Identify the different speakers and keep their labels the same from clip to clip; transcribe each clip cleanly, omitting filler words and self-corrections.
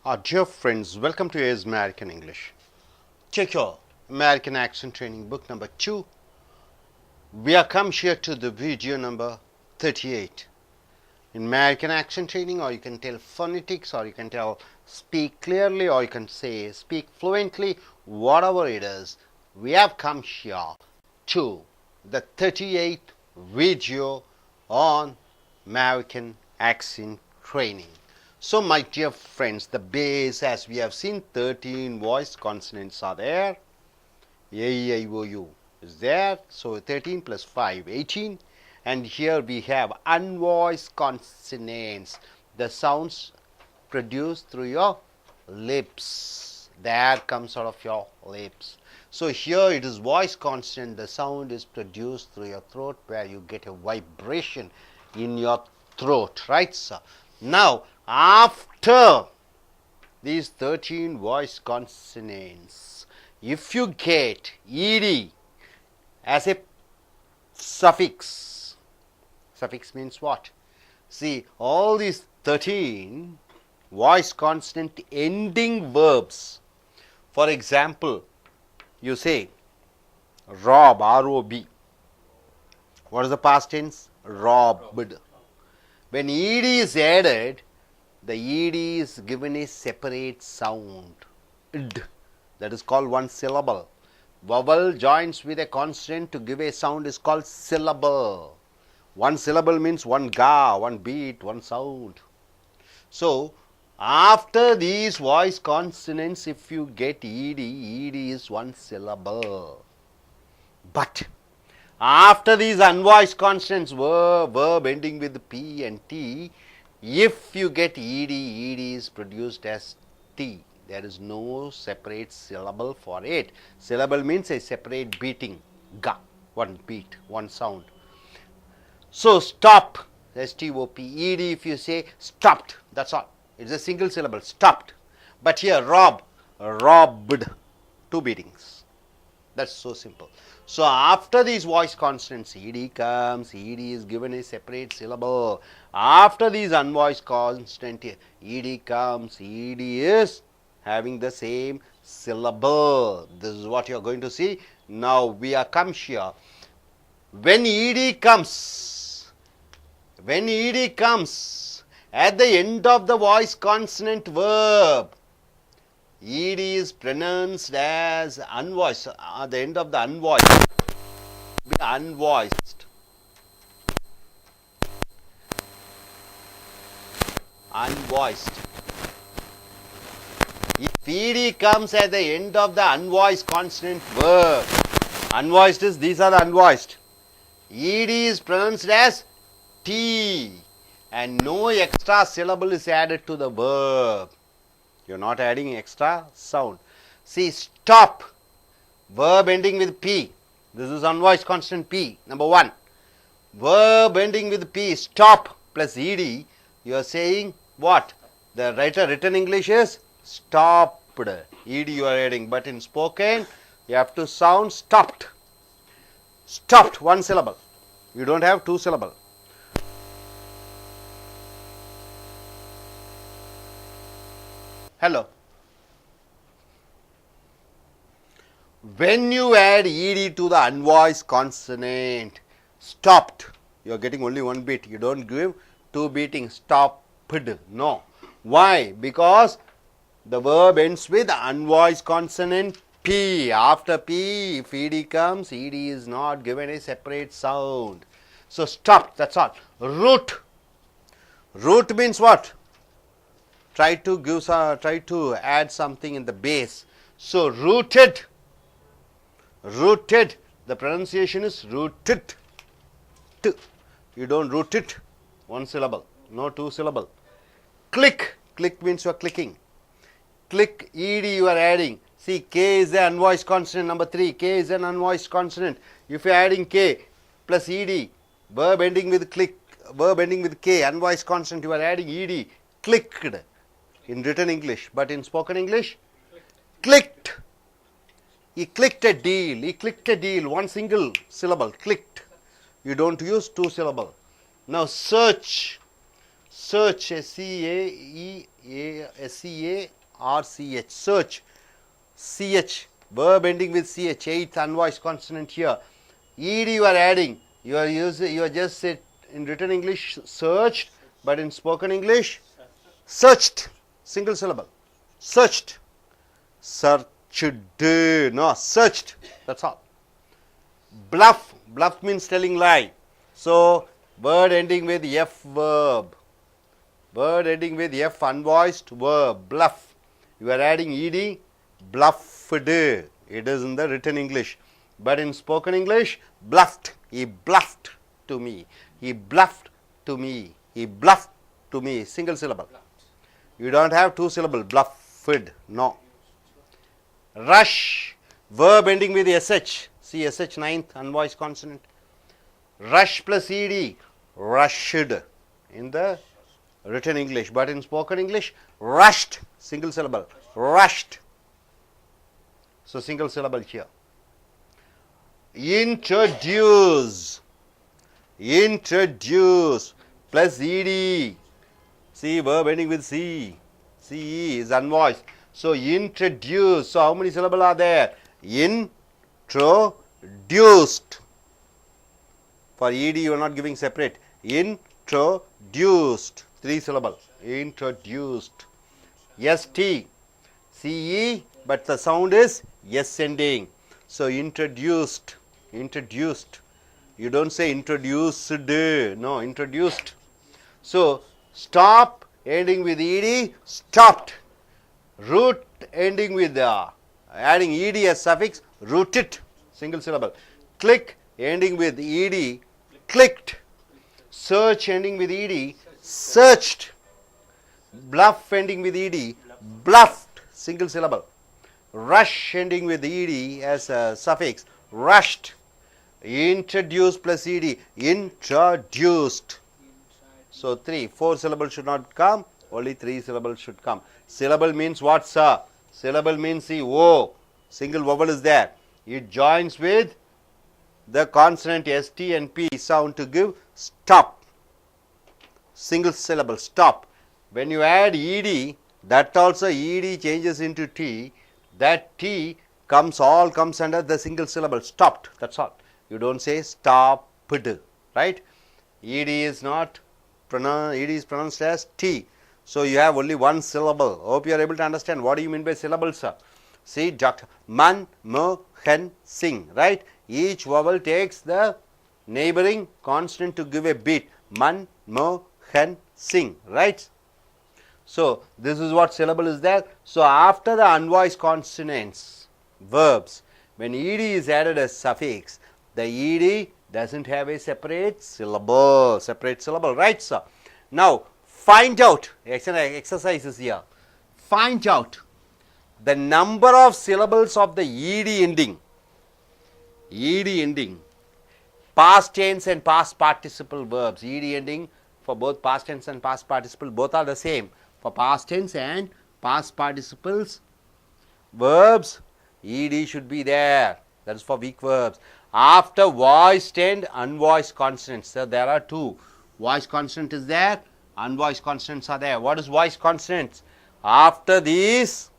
Speaker 1: Dear friends, welcome to AS American English. Check your American accent training book number 2. We are come here to the video number 38. In American accent training, or you can tell phonetics, or you can tell speak clearly, or you can say speak fluently, whatever it is, we have come here to the 38th video on American accent training. So my dear friends, the base, as we have seen, 13 voiced consonants are there. A, I, O, U is there. So 13 plus 5, 18. And here we have unvoiced consonants, the sounds produced through your lips. That comes out of your lips. So here it is voiced consonant, the sound is produced through your throat, where you get a vibration in your throat, right, sir? Now, after these 13 voiced consonants, if you get ed as a suffix means what? See, all these 13 voiced consonant ending verbs. For example, you say rob, R-O-B. What is the past tense? Robbed. When ed is added, the ed is given a separate sound. Id. That is called one syllable. Vowel joins with a consonant to give a sound is called syllable. One syllable means one ga, one beat, one sound. So, after these voiced consonants, if you get ed, ed is one syllable. But after these unvoiced consonants, verb ending with P and T, if you get ed, ed is produced as T. There is no separate syllable for it. Syllable means a separate beating. Ga, one beat, one sound. So, stop, S-T-O-P, ed, if you say stopped, that's all. It's a single syllable, stopped. But here, rob, robbed, two beatings. That's so simple. So, after these voiced consonants, ed comes, ed is given a separate syllable. After these unvoiced consonants, ed comes, ed is having the same syllable. This is what you are going to see. Now, we are come here. When ed comes at the end of the voiced consonant verb, ed is pronounced as unvoiced. At the end of the unvoiced, be unvoiced. Unvoiced. If ed comes at the end of the unvoiced consonant verb, unvoiced is, these are the unvoiced. Ed is pronounced as T, and no extra syllable is added to the verb. You are not adding extra sound. See, stop, verb ending with P. This is unvoiced consonant P, number 1. Verb ending with P, stop plus ed. You are saying what? The written English is stopped. Ed you are adding, but in spoken, you have to sound stopped. Stopped, one syllable. You don't have two syllable. Hello. When you add ed to the unvoiced consonant, stopped, you are getting only one beat. You don't give two beatings. Stopped. No. Why? Because the verb ends with unvoiced consonant P. After P, if ed comes, ed is not given a separate sound. So, stopped, that's all. Root. Root means what? Try to add something in the base. So, rooted. Rooted. The pronunciation is rooted. You don't root it. One syllable. No two syllable. Click. Click means you are clicking. Click, ed you are adding. See, K is the unvoiced consonant, number 3. K is an unvoiced consonant. If you are adding K plus ed, verb ending with click, verb ending with K, unvoiced consonant, you are adding ed. Clicked in written English, but in spoken English, clicked. He clicked a deal. He clicked a deal. One single syllable, clicked. You don't use two syllable. Now, search. Search, S-E-A-R-C-H, search, CH, verb ending with CH, eighth unvoiced consonant here. ED you are adding, you are just said in written English searched, but in spoken English searched, single syllable, searched, searched, no, searched, that's all. Bluff, bluff means telling lie. So, word ending with F verb, word ending with F unvoiced verb, bluff. You are adding ED, bluffed. It is in the written English. But in spoken English, bluffed. He bluffed to me. He bluffed to me. He bluffed to me. Single syllable. You don't have two syllable. Bluffed. No. Rush. Verb ending with SH. See SH ninth unvoiced consonant. Rush plus ED. Rushed in the written English. But in spoken English, rushed. Single syllable. Rushed. So, single syllable here. Introduce. Introduce plus ED. See, verb ending with C. CE is unvoiced. So, introduce. So, how many syllables are there? Introduced. For ED, you are not giving separate. Introduced. 3 syllables. Introduced. ST. CE, but the sound is S ending. So, introduced. Introduced. You don't say introduced. No, introduced. So, stop ending with ED, stopped. Root ending with adding ED as suffix, rooted, single syllable. Click ending with ED, clicked. Search ending with ED, searched. Bluff ending with ED, bluffed, single syllable. Rush ending with ED as a suffix, rushed. Introduce plus ED, introduced. So, 4 syllables should not come, only 3 syllables should come. Syllable means what, sir? Syllable means the O, single vowel is there. It joins with the consonant ST and P sound to give stop. Single syllable, stop. When you add ED, that also ED changes into T. That T all comes under the single syllable, stopped, that's all. You don't say stopped, right? ED is not pronounced, ED is pronounced as T. So, you have only one syllable. Hope you are able to understand what do you mean by syllables, sir. See, Dr. Man, Mo, Hen, Sing, right? Each vowel takes the neighboring consonant to give a beat. Man, Mo, Hen, Sing, right? So, this is what syllable is there. So, after the unvoiced consonants, verbs, when ED is added as suffix, the ED doesn't have a separate syllable, right, sir? Now, find out, exercises here, find out the number of syllables of the ED ending, past tense and past participle verbs. ED ending for both past tense and past participle, both are the same. For past tense and past participles verbs, ED should be there. That is for weak verbs. After voiced and unvoiced consonants, so there are 2. Voiced consonant is there, unvoiced consonants are there. What is voiced consonants? After these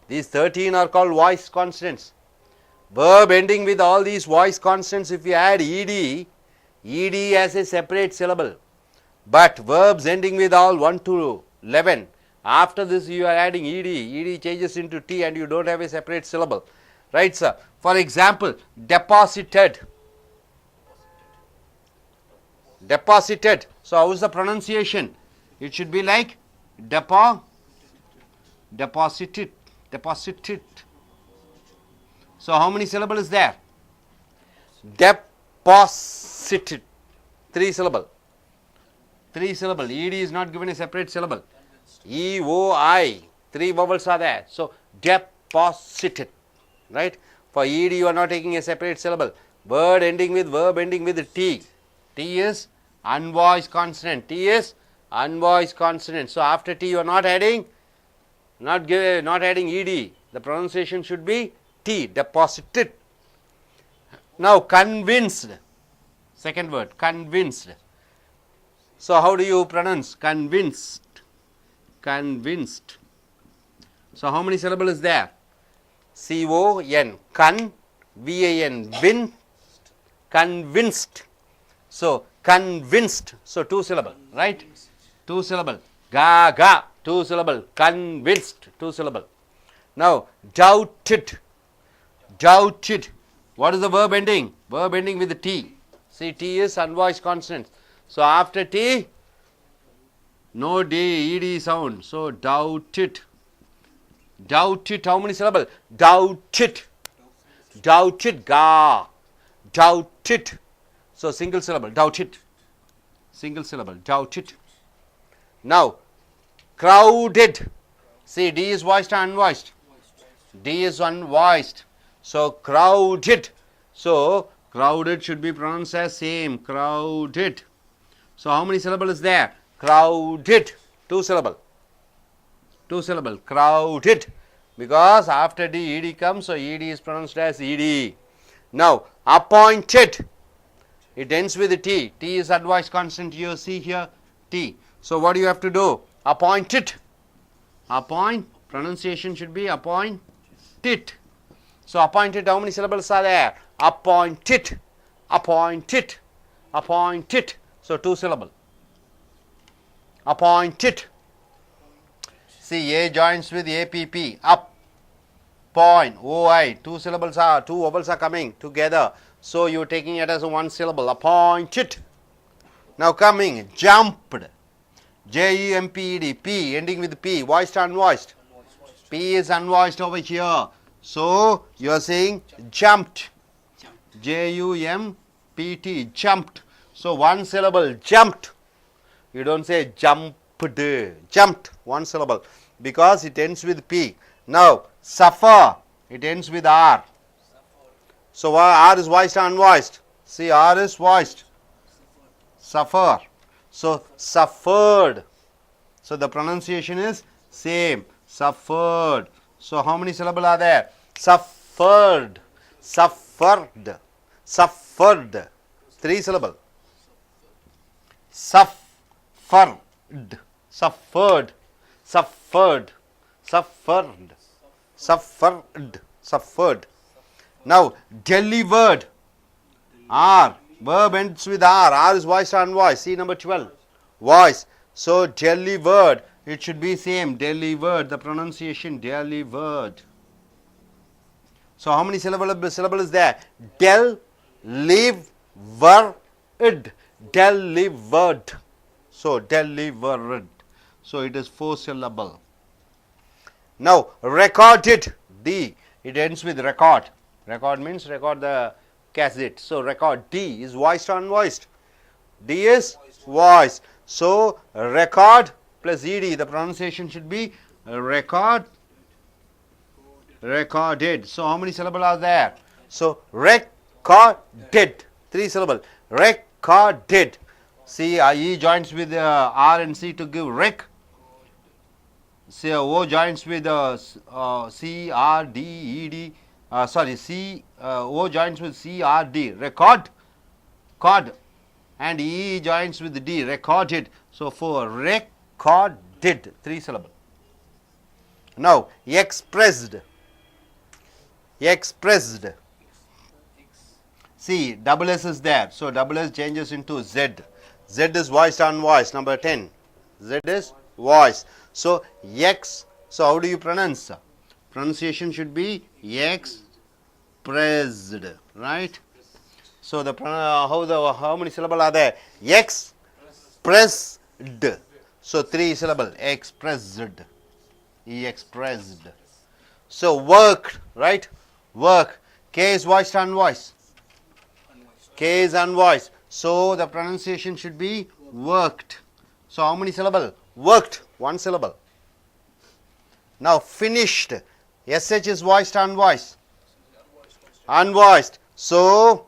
Speaker 1: 13 are called voiced consonants. Verb ending with all these voiced consonants, if you add ED as a separate syllable. But verbs ending with all 1 to 11, after this you are adding ED changes into T and you don't have a separate syllable. Right, sir? For example, deposited. Deposited. So, how is the pronunciation? It should be like deposited. So, how many syllables is there? Deposited. 3 syllable. 3 syllable. ED is not given a separate syllable. E-O-I. 3 vowels are there. So, deposited. Right? For ED you are not taking a separate syllable. Verb ending with T. T is unvoiced consonant. So, after T you are not adding ED. The pronunciation should be T, deposited. Now, convinced. Second word, convinced. So how do you pronounce? Convinced. Convinced. So how many syllables is there? C-O-N. Con. V-A-N. Win. Convinced. So convinced. So 2 syllable, right? 2 syllable. Ga ga. 2 syllable. Convinced. 2 syllable. Now doubted. Doubted. What is the verb ending? Verb ending with the T. See, T is unvoiced consonant. So after T, no D, ED sound. So doubted. Doubted. How many syllables? Doubted. Doubted. Ga. Doubted. So single syllable. Doubted. Single syllable. Doubted. Now crowded. See, D is voiced or unvoiced? D is unvoiced. So crowded. So crowded should be pronounced as same. Crowded. So how many syllables is there? Crowded. 2 syllable. 2 syllable. Crowded. Because after D, ED comes, so ED is pronounced as ED. Now appointed. It ends with a T. T is advised constant. You see here T. So what do you have to do? Appointed. Appoint. Pronunciation should be appointed. So appointed, how many syllables are there? Appointed. Appointed. Appointed. So 2 syllable. Appointed. See, A joins with APP. Up. Point. OI. 2 syllables are, 2 vowels are coming together. So you are taking it as a 1 syllable. Appointed. Now coming. Jumped. J-U-M-P-E-D. P ending with P. Voiced or unvoiced? P is unvoiced over here. So you are saying jumped. J-U-M-P-T. Jumped. So 1 syllable. Jumped. You don't say jumped. Jumped. 1 syllable. Because it ends with P. Now suffer. It ends with R. So R is voiced or unvoiced? See, R is voiced. Suffer. So suffered. So the pronunciation is same. Suffered. So how many syllables are there? Suffered. Suffered. Suffered. 3 syllable. Suffered. Suffered. Suffered. Suffered. Suffered. Suffered. Now delivered. R. Verb ends with R. R is voiced or unvoiced? See number 12. Voice. So delivered. It should be same. Delivered. The pronunciation delivered. So how many syllable is there? Delivered. Delivered. So delivered. So it is 4 syllable. Now recorded. D. It ends with record. Record means record the cassette. So record. D is voiced or unvoiced? D is voiced. So record plus ed. The pronunciation should be record. Recorded. So how many syllables are there? So recorded. 3 syllable. Recorded. See, E joins with R and C to give rec. See, O joins with C, R, D, E, D. O joins with C, R, D. Record. Cord. And E joins with D. Recorded. So for recorded. 3 syllable. Now expressed. Expressed. See, double S is there. So double S changes into Z. Z is voiced or unvoiced? Number 10. Z is voiced. So X. So how do you pronounce? Pronunciation should be expressed, right? So the how many syllables are there? Expressed. So 3 syllable. Expressed. Expressed. So worked, right? Work. K is voiced or unvoiced? K is unvoiced. So the pronunciation should be worked. So how many syllable? Worked. 1 syllable. Now finished. SH is voiced or unvoiced? Unvoiced. So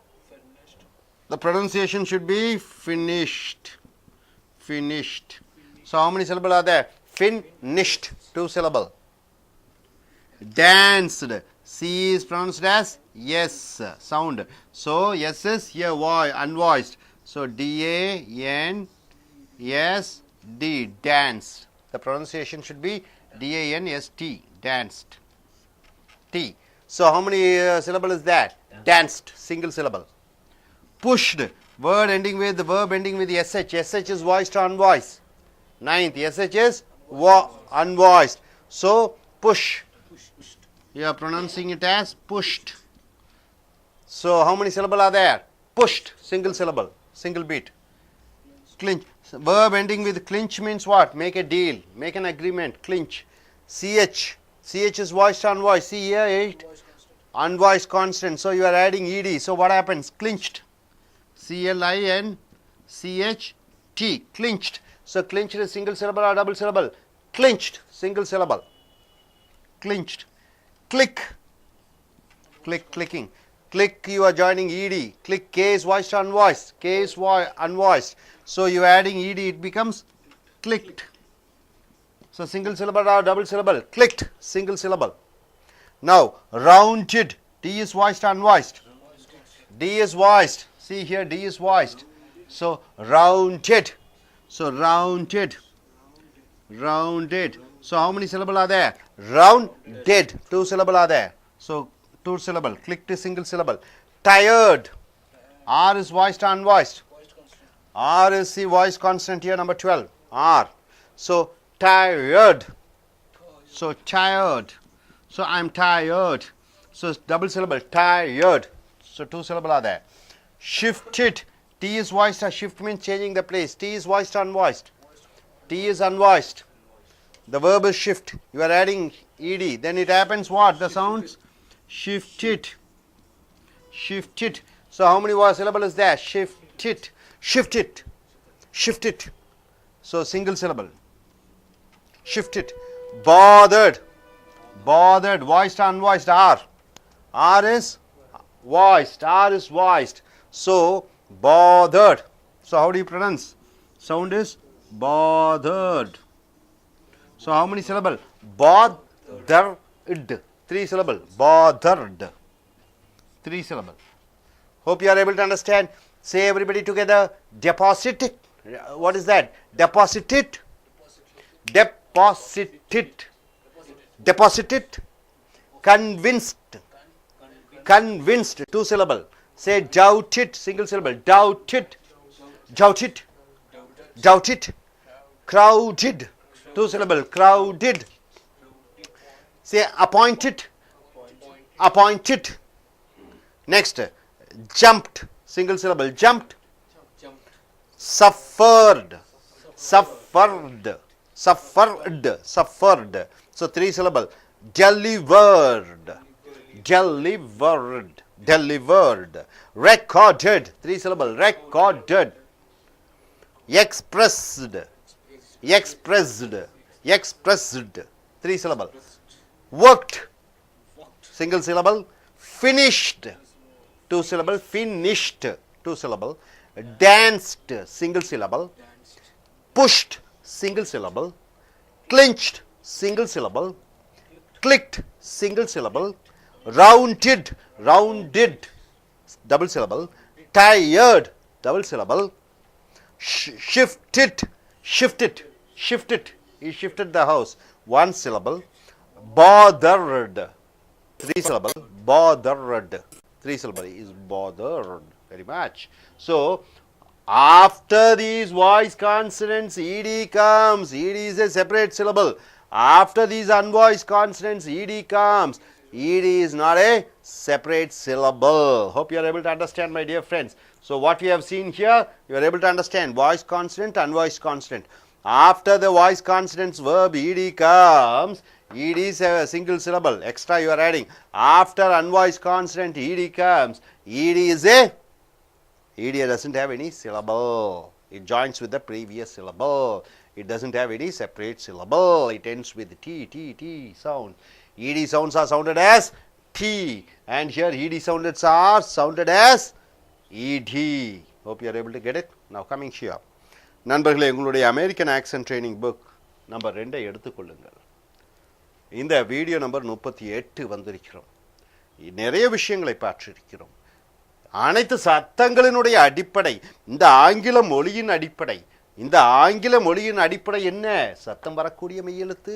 Speaker 1: the pronunciation should be finished. Finished. So how many syllables are there? Finished. 2 syllable. Danced. C is pronounced as yes sound. So S is here unvoiced. So D-A-N-C-E-D. D, danced. The pronunciation should be D-A-N-S-T, danced. T. So how many syllable is that? Danced, single syllable. Pushed, verb ending with SH. SH is voiced or unvoiced? Ninth, SH is unvoiced. So push. You are pronouncing it as pushed. So how many syllable are there? Pushed, single syllable, single beat. Clinch. Verb ending with clinch means what? Make a deal, make an agreement, clinch. CH. CH is voiced or unvoiced? See here, 8. Unvoiced constant. So you are adding ED. So what happens? Clinched. C-L-I-N-C-H-T. Clinched. So clinched is single syllable or double syllable? Clinched, single syllable. Clinched. Click. Click, clicking. Click, you are joining ED. Click, K is voiced or unvoiced? K is unvoiced. So you are adding ED, it becomes clicked. So single syllable or double syllable? Clicked, single syllable. Now, rounded. D is voiced or unvoiced? D is voiced. See here, D is voiced. So rounded. So rounded. Rounded. So how many syllable are there? Rounded. 2 syllable are there. So 2 syllable. Clicked is single syllable. Tired. R is voiced or unvoiced? R is the voice constant here, number 12. R. So tired. So tired. So I'm tired. So double syllable. Tired. So 2 syllable are there. Shifted. T is voiced or shift means changing the place. T is voiced or unvoiced? T is unvoiced. The verb is shift. You are adding ED. Then it happens what? The sounds shifted. Shifted. So how many syllable is there? Shifted. Shifted. Shifted. So single syllable. Shifted. Bothered. Bothered. Voiced or unvoiced? R. R is voiced. R is voiced. So bothered. So how do you pronounce? Sound is bothered. So how many syllable? Bothered. 3 syllable. Bothered. 3 syllable. Hope you are able to understand. Say everybody together. Deposited. What is that? Deposited. Deposited. Deposited. Convinced. Convinced. 2 syllable. Say doubted. Single syllable. Doubted. Doubted. Doubted. Crowded. 2 syllable. Crowded. Say appointed. Appointed. Next. Jumped. Single syllable. Jumped. Suffered. Suffered. Suffered. Suffered. So 3 syllable. Delivered. Delivered. Delivered. Recorded. 3 syllable. Recorded. Expressed. Expressed. Expressed. 3 syllable. Worked. Single syllable. Finished. 2 syllable. Finished. 2 syllable. Danced. Single syllable. Pushed. Single syllable. Clinched. Single syllable. Clicked. Single syllable. Rounded. Rounded. Double syllable. Tired. Double syllable. Shifted. Shifted. Shifted. He shifted the house. 1 syllable. Bothered. 3 syllable. Bothered. 3 syllable is bothered. Very much. So after these voice consonants, ED comes. ED is a separate syllable. After these unvoiced consonants, ED comes. ED is not a separate syllable. Hope you are able to understand, my dear friends. So what we have seen here, you are able to understand voice consonant, unvoiced consonant. After the voice consonants verb ED comes, ED is a single syllable. Extra you are adding. After unvoiced consonant ED comes, ED is a ED doesn't have any syllable. It joins with the previous syllable. It doesn't have any separate syllable. It ends with T, T, T sound. ED sounds are sounded as T. And here ED sounds are sounded as ED. Hope you are able to get it. Now coming here. நண்பர்களே, உங்களுடைய American accent training book number 2 எடுத்துக்கொள்ளுங்கள். இந்த video number 38 வந்திருக்கிறோம். நிறைய விஷயங்களை பார்த்திருக்கிறோம். அனைத்து சத்தங்களினுடைய அடிப்படை, இந்த ஆங்கில மொழியின் அடிப்படை, இந்த ஆங்கில மொழியின் அடிப்படை என்ன? சத்தம் வரக்கூடிய மெய்யெழுத்து,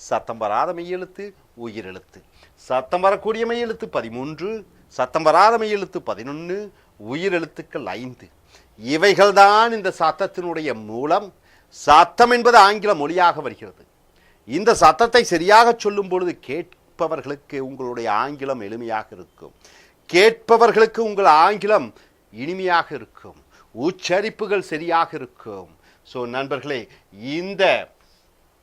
Speaker 1: சத்தம் வராத மெய்யெழுத்து, உயிரெழுத்து. சத்தம் வரக்கூடிய மெய்யெழுத்து 13, சத்தம் வராத மெய்யெழுத்து 11, உயிரெழுத்துக்கள் 5. இவைகள்தான் இந்த சத்தத்தினுடைய மூலம். சத்தம் என்பது ஆங்கில மொழியாக வருகிறது. இந்த சத்தத்தை சரியாக சொல்லும் பொழுது கேட்பவர்களுக்கு உங்களுடைய ஆங்கிலம் எளிமையாக இருக்கும். கேட்பவர்களுக்கு உங்கள் ஆங்கிலம் இனிமையாக இருக்கும். உச்சரிப்புகள் சரியாக இருக்கும். ஸோ நண்பர்களே, இந்த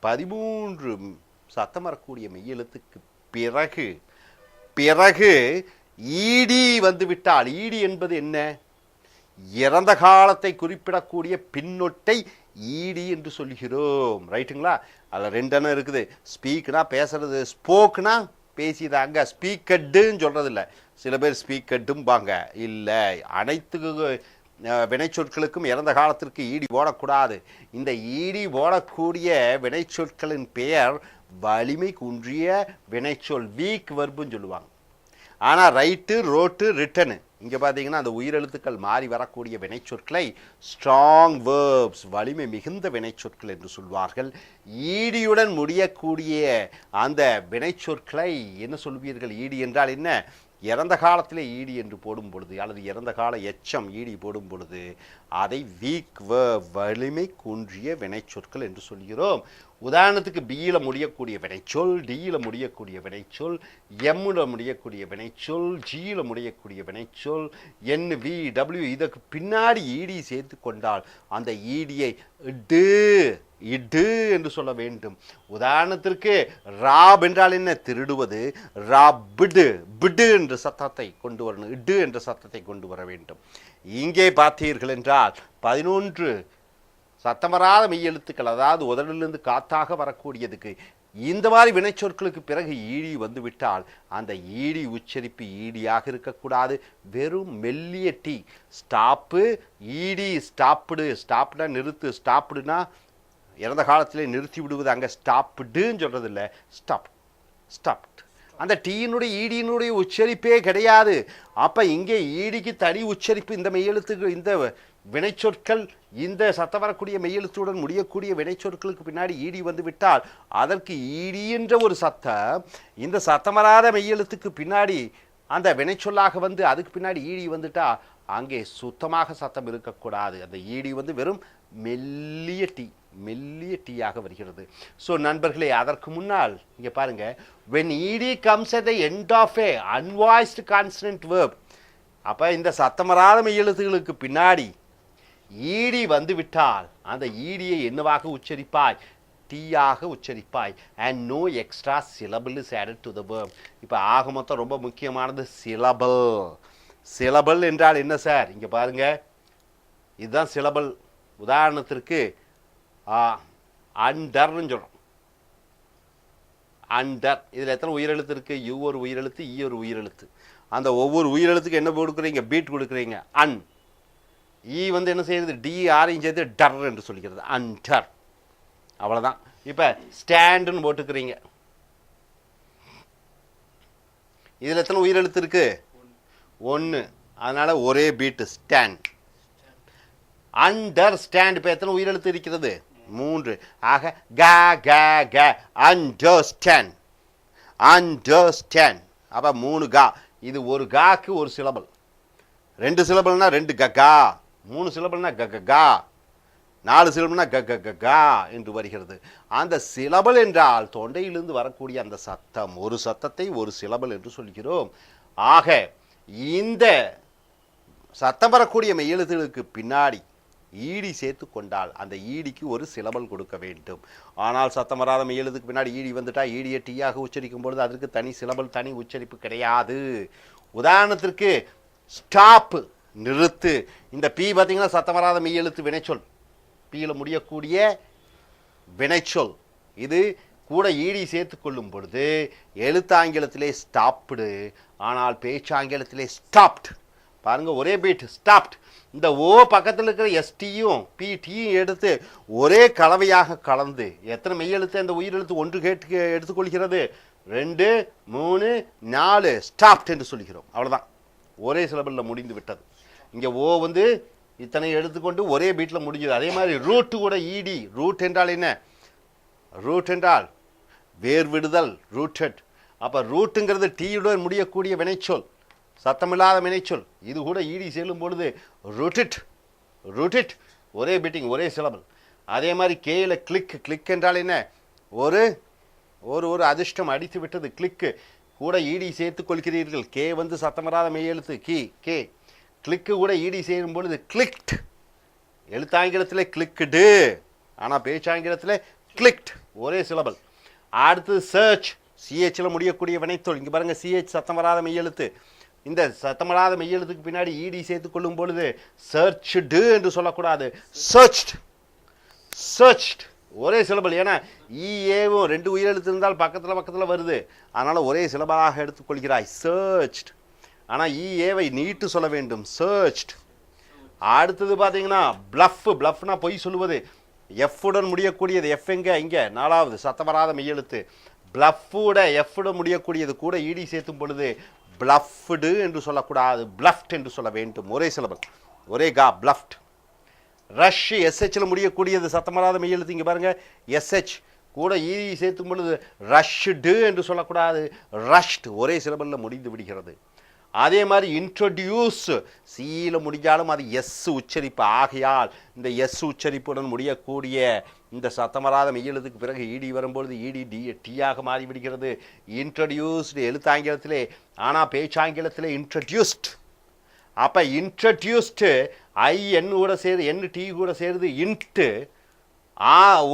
Speaker 1: 13 சத்தம் வரக்கூடிய மெய்யெழுத்துக்கு பிறகு பிறகு ஈடி வந்துவிட்டால், ஈடி என்பது என்ன? இறந்த காலத்தை குறிப்பிடக்கூடிய பின்னொட்டை ஈடி என்று சொல்கிறோம். ரைட்டுங்களா? அதில் 2 எண்ணம் இருக்குது. ஸ்பீக்னா பேசுறது, ஸ்போக்னா பேசிதாங்க, ஸ்பீக்கட்டுன்னு சொல்கிறது இல்லை. சில பேர் ஸ்பீக்கட்டும்பாங்க. இல்லை, அனைத்து வினைச்சொற்களுக்கும் இறந்த காலத்திற்கு ஈடி போடக்கூடாது. இந்த ஈடி போடக்கூடிய வினைச்சொற்களின் பெயர் வலிமை குன்றிய வினைச்சொல், வீக் வெர்புன்னு சொல்லுவாங்க. ஆனால் ரைட்டு, ரோட்டு, ரிட்டனு, இங்கே பார்த்தீங்கன்னா அந்த உயிரெழுத்துக்கள் மாறி வரக்கூடிய வினைச்சொற்களை ஸ்ட்ராங் வேர்ப்ஸ், வலிமை மிகுந்த வினைச்சொற்கள் என்று சொல்வார்கள். ஈடியுடன் முடியக்கூடிய அந்த வினைச்சொற்களை என்ன சொல்வீர்கள்? ஈடி என்றால் என்ன? இறந்த காலத்திலே ஈடி என்று போடும் பொழுது, அல்லது இறந்த கால எச்சம் ஈடி போடும் பொழுது அதை வீக் வேர்ப், வலிமை குன்றிய வினைச்சொற்கள் என்று சொல்கிறோம். உதாரணத்துக்கு பியில் முடியக்கூடிய வினைச்சொல், டியில் முடியக்கூடிய வினைச்சொல், எம்மில் முடியக்கூடிய வினைச்சொல், ஜியில் முடியக்கூடிய வினைச்சொல், என், வி, டபிள்யூ, இதற்கு பின்னாடி ஈடி சேர்த்து கொண்டால் அந்த ஈடியை இடு இடு என்று சொல்ல வேண்டும். உதாரணத்திற்கு ராப் என்றால் என்ன? திருடுவது. ராபிடு, பிடு என்ற சத்தத்தை கொண்டு வரணும், இடு என்ற சத்தத்தை கொண்டு வர வேண்டும். இங்கே பார்த்தீர்கள் என்றால் 11 சத்தம் வராத மெய்யெழுத்துக்கள், அதாவது உதடிலிருந்து காத்தாக வரக்கூடியதுக்கு இந்த மாதிரி வினைச்சொற்களுக்கு பிறகு ஈடி வந்துவிட்டால் அந்த ஈடி உச்சரிப்பு ஈடியாக இருக்கக்கூடாது. வெறும் மெல்லிய டி. Stop, ED, stopped. ஸ்டாப்னா நிறுத்து, ஸ்டாப்புடுனா இறந்த காலத்திலே நிறுத்தி விடுவது. அங்கே ஸ்டாப்புடுன்னு சொல்கிறது இல்லை, ஸ்டாப், ஸ்டாப்ட். அந்த டீயினுடைய ஈடியினுடைய உச்சரிப்பே கிடையாது. அப்போ இங்கே ஈடிக்கு தனி உச்சரிப்பு. இந்த மெய்யெழுத்துக்கு, இந்த வினைச்சொற்கள், இந்த சத்தம் வரக்கூடிய மெய்யெழுத்துடன் முடியக்கூடிய வினைச்சொற்களுக்கு பின்னாடி ஈடி வந்து விட்டால் அதற்கு ஈடி என்ற ஒரு சத்தம், இந்த சத்தம் வராத மெய்யெழுத்துக்கு பின்னாடி அந்த வினைச்சொல்லாக வந்து அதுக்கு பின்னாடி ஈடி வந்துட்டா அங்கே சுத்தமாக சத்தம் இருக்கக்கூடாது. அந்த ஈடி வந்து வெறும் மெல்லிய டி, மெல்லிய டீயாக வருகிறது. ஸோ நண்பர்களே, அதற்கு முன்னால் இங்கே பாருங்க, when ed comes at the end of a unvoiced consonant verb, அப்போ இந்த சத்தமராத மெய்யெழுத்துகளுக்கு பின்னாடி ஈடி வந்துவிட்டால் அந்த ஈடியை என்னவாக உச்சரிப்பாய்? டீயாக உச்சரிப்பாய். And no extra syllable is added to the verb. இப்போ ஆக மொத்தம் ரொம்ப முக்கியமானது சிலபிள். சிலபிள் என்றால் என்ன சார்? இங்கே பாருங்க, இதுதான் சிலபிள். உதாரணத்திற்கு அண்டர்னு சொல்கிறோம். அண்டர், இதில் எத்தனை உயிரெழுத்து இருக்குது? யூ ஒரு உயிரெழுத்து, ஈ ஒரு உயிரெழுத்து. அந்த ஒவ்வொரு உயிரெழுத்துக்கு என்ன கொடுக்குறீங்க? பீட் கொடுக்குறீங்க. அன். ஈ வந்து என்ன செய்யுது? டி ஆரையும் சேர்த்து டர் என்று சொல்லிக்கிறது, அண்டர். அவ்வளோதான். இப்போ ஸ்டாண்டுன்னு போட்டுக்கிறீங்க. இதில் எத்தனை உயிரெழுத்து இருக்கு? 1. அதனால ஒரே பீட்டு, ஸ்டாண்ட். அண்டர்ஸ்டாண்ட், இப்போ எத்தனை உயிரெழுத்து இருக்கிறது? 3. ஆக க க க, அண்டர்ஸ்டாண்ட், அண்டர்ஸ்டாண்ட். அப்போ 3 கா. இது ஒரு காக்கு ஒரு சிலபல். 2 சிலபல்னா 2 க கா, 3 சிலபல்னா க க கா, 4 சிலபல்னா க க க கா என்று வருகிறது. அந்த சிலபல் என்றால் தொண்டையிலிருந்து வரக்கூடிய அந்த சத்தம், ஒரு சத்தத்தை ஒரு சிலபல் என்று சொல்கிறோம். ஆக இந்த சத்தம் வரக்கூடிய மெய்யெழுத்துகளுக்கு பின்னாடி ஈடி சேர்த்து கொண்டால் அந்த ஈடிக்கு ஒரு சிலபல் கொடுக்க வேண்டும். ஆனால் சத்தம் வராத மெய்யெழுத்துக்கு பின்னாடி ஈடி வந்துட்டா ஈடியை டீயாக உச்சரிக்கும் பொழுது அதற்கு தனி சிலபல், தனி உச்சரிப்பு கிடையாது. உதாரணத்திற்கு ஸ்டாப், நிறுத்து. இந்த பி பார்த்தீங்கன்னா சத்தம் வராத மெய்யெழுத்து வினைச்சொல், பியில் முடியக்கூடிய வினைச்சொல். இது கூட ஈடி சேர்த்து கொள்ளும் பொழுது எழுத்தாங்கிலத்திலே ஸ்டாப்டு, ஆனால் பேச்சாங்கிலத்திலே ஸ்டாப்ட். பாருங்க, ஒரே பீட், ஸ்டாப்ட். இந்த ஓ பக்கத்தில் இருக்கிற எஸ்டியும் பிடியும் எடுத்து ஒரே கலவையாக கலந்து எத்தனை மெய்யெழுத்து அந்த உயிரெழுத்து ஒன்று கேட்டு எடுத்துக்கொள்கிறது? 2, 3, 4 ஸ்டாப்ட் என்று சொல்கிறோம். அவ்வளோதான், ஒரே சிலபலில் முடிந்து விட்டது. இங்கே ஓ வந்து இத்தனை எடுத்துக்கொண்டு ஒரே பீட்டில் முடிஞ்சது. அதே மாதிரி ரூட் கூட ஈடி. ரூட் என்றால் என்ன? ரூட் என்றால் வேர் விடுதல், ரூட்டட். அப்போ ரூட்டுங்கிறது டீயுடன் முடியக்கூடிய வினைச்சொல், சத்தமில்லாத வினைச்சொல். இது கூட ஈடி செல்லும் பொழுது ரூட்டிட், ரூட்டிட், ஒரே பீட்டிங், ஒரே சிலபல். அதே மாதிரி கேயில் கிளிக். கிளிக் என்றால் என்ன? ஒரு ஒரு ஒரு அதிர்ஷ்டம் அடித்து விட்டது, கிளிக்கு. கூட ஈடி சேர்த்து கொள்கிறீர்கள். கே வந்து சத்தமில்லாத மெய் எழுத்து, கே. கிளிக்கு கூட ஈடி செய்யும் பொழுது கிளிக்ட். எழுத்தாங்கிலத்தில் கிளிக்டு, ஆனால் பேச்சாங்கிலத்தில் கிளிக்ட், ஒரே சிலபல். அடுத்தது சர்ச். சிஹெச்சில் முடியக்கூடிய வினைத்தொல். இங்கே பாருங்கள், சிஹெச் சத்தம் வராத மெய்யெழுத்து. இந்த சத்தம் வராத மெய்யெழுத்துக்கு பின்னாடி ஈடி சேர்த்து கொள்ளும் பொழுது சர்ச்டு என்று சொல்லக்கூடாது, சர்ச்ட், சர்ச்ட், ஒரே சிலபல். ஏன்னா ஏவும் 2 உயிரெழுத்து இருந்தால் பக்கத்தில் வருது, அதனால் ஒரே சிலபலாக எடுத்துக்கொள்கிறாய், சர்ச்ட். ஆனால் ஏவை நீட்டு சொல்ல வேண்டும், சர்ச்ட். அடுத்தது பார்த்தீங்கன்னா பிளஃப். பிளஃப்னா பொய் சொல்லுவது. எஃப்வுடன் முடியக்கூடியது. எஃப் எங்க? இங்கே 4வது சத்தம் வராத மெய்யெழுத்து. பிளஃபுட எஃப்வுடன் முடியக்கூடியது கூட ஈடி சேர்த்தும் பொழுது பிளஃப்டு என்று சொல்லக்கூடாது, பிளஃப்ட் என்று சொல்ல வேண்டும், ஒரே சிலபல், ஒரே கா, பிளஃப்ட். ரஷ். எஸ்ஹெச்சில் முடியக்கூடியது சத்தம் வராத மெய்யெழுத்து. இங்கே பாருங்க, எஸ்ஹெச் கூட ஈடி சேர்த்தும் பொழுது ரஷ்டு என்று சொல்லக்கூடாது, ரஷ்ட், ஒரே சிலபலில் முடிந்து விடுகிறது. அதே மாதிரி இன்ட்ரோடியூஸ். சீல முடிஞ்சாலும் அது எஸ் உச்சரிப்பு. ஆகையால் இந்த எஸ் உச்சரிப்புடன் முடியக்கூடிய இந்த சத்தமராத மெய்யெழுத்துக்கு பிறகு ஈடி வரும்பொழுது ஈடி டீயாக மாறிவிடுகிறது. இன்ட்ரடியூஸ்டு எழுத்தாங்கிலத்திலே, ஆனால் பேச்சாங்கிலத்திலே இன்ட்ரடியூஸ்ட். அப்போ இன்ட்ரடியூஸ்டு என் கூட சேரு, என் டி கூட சேருது இன்ட்டு.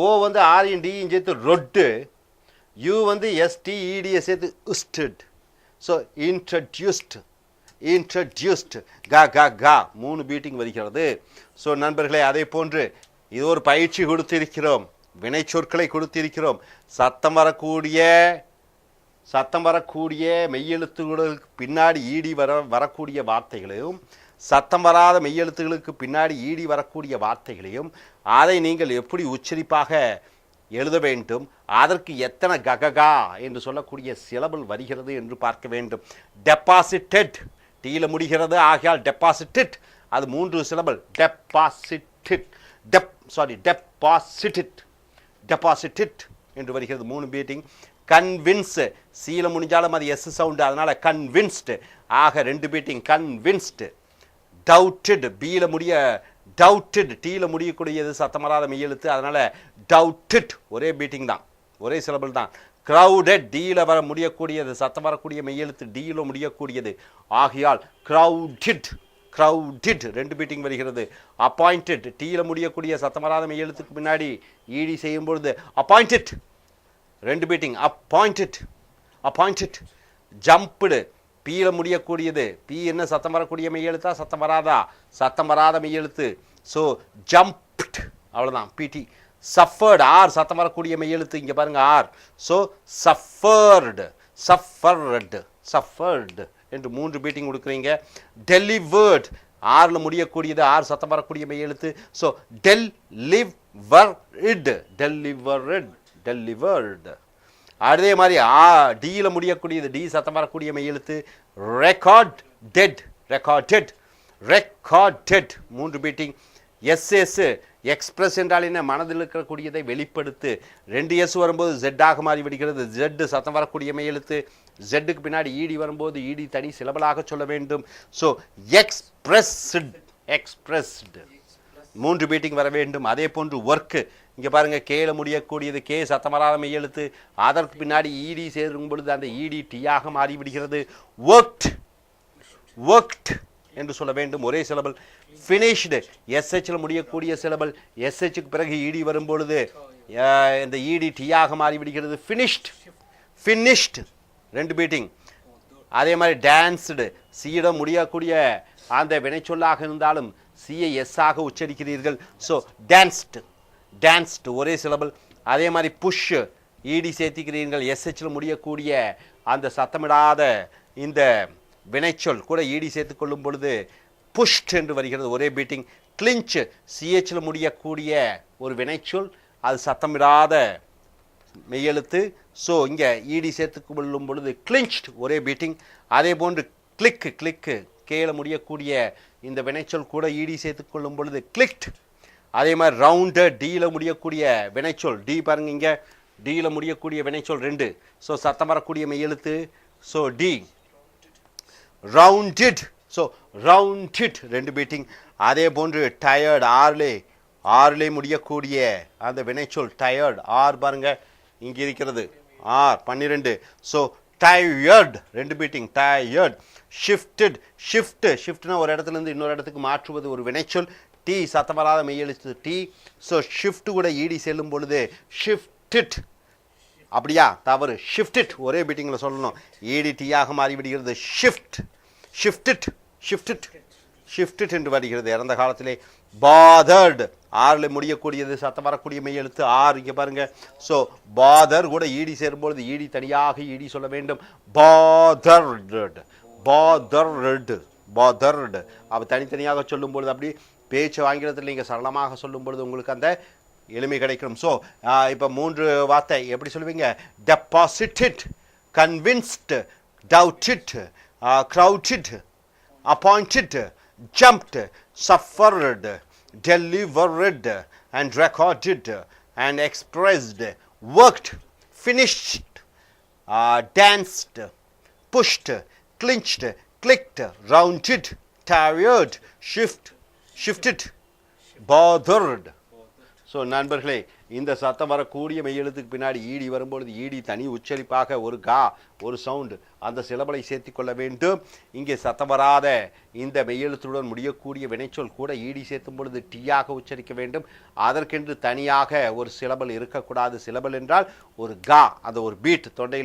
Speaker 1: ஓ வந்து ஆர்என் டியும் சேர்த்து ரொட்டு. யூ வந்து எஸ்டிஇடியை சேர்த்து உஸ்டட். ஸோ இன்ட்ரடியூஸ்ட், இன்ட்ரடியூஸ்ட், கா கா கா 3 பீட்டிங் வருகிறது. ஸோ நண்பர்களே, அதே போன்று இது ஒரு பயிற்சி கொடுத்திருக்கிறோம், வினைச்சொற்களை கொடுத்திருக்கிறோம். சத்தம் வரக்கூடிய மெய்யெழுத்துகளுக்கு பின்னாடி ஈடி வரக்கூடிய வார்த்தைகளையும், சத்தம் வராத மெய்யெழுத்துகளுக்கு பின்னாடி ஈடி வரக்கூடிய வார்த்தைகளையும் அதை நீங்கள் எப்படி உச்சரிப்பாக எழுத வேண்டும், அதற்கு எத்தனை கககா என்று சொல்லக்கூடிய சிலபல் வருகிறது என்று பார்க்க வேண்டும். டெபாசிட்டட், டீல முடிகிறது, ஆகையால் டெபாசிட்டட், அது 3 சிலபல். டெபாசிட்டட், டெபாசிட்டட் என்று வருகிறது, 3 பீட்டிங். கன்வின்ஸ். சீல முடிஞ்சாலும் அது எஸ் சவுண்டு, அதனால கன்வின்ஸ்டு, ஆக 2 பீட்டிங், கன்வின்ஸ்டு. டவுட்டட். பீல முடிய டவுட்டட், டீல முடியக்கூடியது சத்தமராத மெய்யெழுத்து, அதனால டவுட்டட், ஒரே பீட்டிங் தான், ஒரே சிலபல் தான். கிரவுடட். டீல வர முடியக்கூடியது சத்தம் வரக்கூடிய மெய்யெழுத்து, டீல முடியக்கூடியது, ஆகையால் கிரவுடட், கிரவுடட் 2 பீட்டிங் வருகிறது. அப்பாயிண்டட். டீல முடியக்கூடிய சத்தமராத மெய்யெழுத்துக்கு பின்னாடி ஈடி செய்யும் பொழுது appointed, 2 beating, appointed, appointed. Jumped. பீல முடியக்கூடியது, பி என்ன சத்தம் வரக்கூடிய மெய்யெழுத்தா, சத்தம் வராதா? சத்தம் வராத மெய்யெழுத்து, ஸோ ஜம்ப்ட், அவ்வளோதான், பிடி. சஃபர்டு. ஆர் சத்தம் வரக்கூடிய மெய்யெழுத்து, இங்கே பாருங்க R, so suffered, suffered, suffered என்று 3 பீட்டிங் கொடுக்குறீங்க. டெலிவர்ட். ஆரில் முடியக்கூடியது, ஆர் சத்தம் வரக்கூடிய மெய்யெழுத்து, ஸோ டெலிவர்டு, டெலிவர்டு, டெலிவர்டு. அதே மாதிரி டியில் முடியக்கூடியது, டி சத்தம் வரக்கூடிய மெய்யெழுத்து, recorded, recorded, recorded 3 beating. SS. Express என்றால் என்ன? மனதில் இருக்கக்கூடியதை வெளிப்படுத்து. 2 எஸ் வரும்போது ஜெட்டாக மாறி விடுகிறது. ஜெட் சத்தம் வரக்கூடிய மெய்யெழுத்து, ஜெட்டுக்கு பின்னாடி ஈடி வரும்போது ஈடி தனி சிலபலாக சொல்ல வேண்டும். ஸோ எக்ஸ்பிரஸ்டு, எக்ஸ்பிரஸ்டு 3 பீட்டிங் வர வேண்டும். அதே போன்று ஒர்க்கு. இங்கே பாருங்கள், கேல முடியக்கூடியது, கே சத்தமராத மெய்யெழுத்து, அதற்கு பின்னாடி ஈடி சேரும் பொழுது அந்த ஈடி டீயாக மாறிவிடுகிறது. ஒர்க்ட், ஒர்க்ட் என்று சொல்ல வேண்டும், ஒரே சிலபல். ஃபினிஷ்டு. எஸ்ஹெச்சில் முடியக்கூடிய சிலபல், எஸ்ஹெச்சுக்கு பிறகு ஈடி வரும் பொழுது இந்த ஈடி டீயாக மாறிவிடுகிறது. Finished, finished 2 beating. அதே மாதிரி டான்ஸ்டு. சீடம் முடியக்கூடிய அந்த வினைச்சொல்லாக இருந்தாலும் சியை எஸ் ஆக உச்சரிக்கிறீர்கள், ஸோ டான்ஸ்டு, டான்ஸ்டு ஒரே சிலபல். அதே மாதிரி புஷ். ஈடி சேர்த்திக்கிறீர்கள், எஸ்ஹெச்சில் முடியக்கூடிய அந்த சத்தமிடாத இந்த வினைச்சொல் கூட ஈடி சேர்த்து கொள்ளும் பொழுது புஷ்ட் என்று வருகிறது, ஒரே பீட்டிங். கிளின்ச். சிஹெச்சில் முடியக்கூடிய ஒரு வினைச்சொல், அது சத்தமிடாத மெய்யெழுத்து, ஸோ இங்கே ஈடி சேர்த்து கொள்ளும் பொழுது கிளின்ச்ட், ஒரே பீட்டிங். அதே போன்று கிளிக்கு, கிளிக்கு கேல முடியக்கூடிய இந்த வினைச்சொல் கூட ஈடி சேர்த்துக் கொள்ளும் பொழுது கிளிக்ட். அதே மாதிரி ரவுண்டட் டீல முடியக்கூடிய வினைச்சொல் டி பாருங்க இங்க டீல முடியக்கூடிய வினைச்சொல் 2. ஸோ சத்தம் வரக்கூடிய மெய்யெழுத்து. So D rounded. So rounded 2 beating. அதே போன்று டயர்ட் ஆறுலே முடியக்கூடிய அந்த வினைச்சொல் டயர்ட் ஆர் பாருங்க இங்க இருக்கிறது R 12. So tired 2 beating tired. Shifted ஷிஃப்ட்னா ஒரு இடத்துல இருந்து இன்னொரு இடத்துக்கு மாற்றுவது ஒரு வினைச்சொல். டி சத்தம் வராத மெய்யெழுத்து டி. ஸோ ஷிஃப்ட் கூட ஈடி செல்லும் பொழுது ஷிஃப்டட். அப்படியா தவறு. ஷிஃப்டட் ஒரே பீட்டிங்கில் சொல்லணும். ஈடி டீயாக மாறிவிடுகிறது. ஷிஃப்டட் என்று வருகிறது இறந்த காலத்திலே. பாதர்ட் ஆறில் முடியக்கூடியது சத்தம் வரக்கூடிய மெய்யெழுத்து ஆர் இங்கே பாருங்க. ஸோ பாதர் கூட ஈடி சேரும்பொழுது ஈடி தனியாக ஈடி சொல்ல வேண்டும். பாதர்டு அப்போ தனித்தனியாக சொல்லும் பொழுது அப்படி பேச்சு ஆங்கிலத்தில் நீங்கள் சரளமாக சொல்லும் பொழுது உங்களுக்கு அந்த எளிமை கிடைக்கும். ஸோ இப்போ 3 வார்த்தை எப்படி சொல்லுவீங்க? Deposited, convinced, doubted, crowded, appointed, jumped, suffered, delivered, and recorded, and expressed, worked, finished, danced, pushed, clinched, clicked, rounded, tired, shifted, bothered. So நண்பர்களே, இந்த சத்தம் வரக்கூடிய மெய்யெழுத்துக்கு பின்னாடி ஈடி வரும்பொழுது ஈடி தனி உச்சரிப்பாக ஒரு கா ஒரு சவுண்டு அந்த சிலபலை சேர்த்து கொள்ள வேண்டும். இங்கே சத்தம் வராத இந்த மெய்யெழுத்துடன் முடியக்கூடிய வினைச்சொல் கூட ஈடி சேர்த்தும் பொழுது டீயாக உச்சரிக்க வேண்டும். அதற்கென்று தனியாக ஒரு சிலபல் இருக்கக்கூடாது. சிலபல் என்றால் ஒரு கா அந்த ஒரு பீட் தொண்டையில்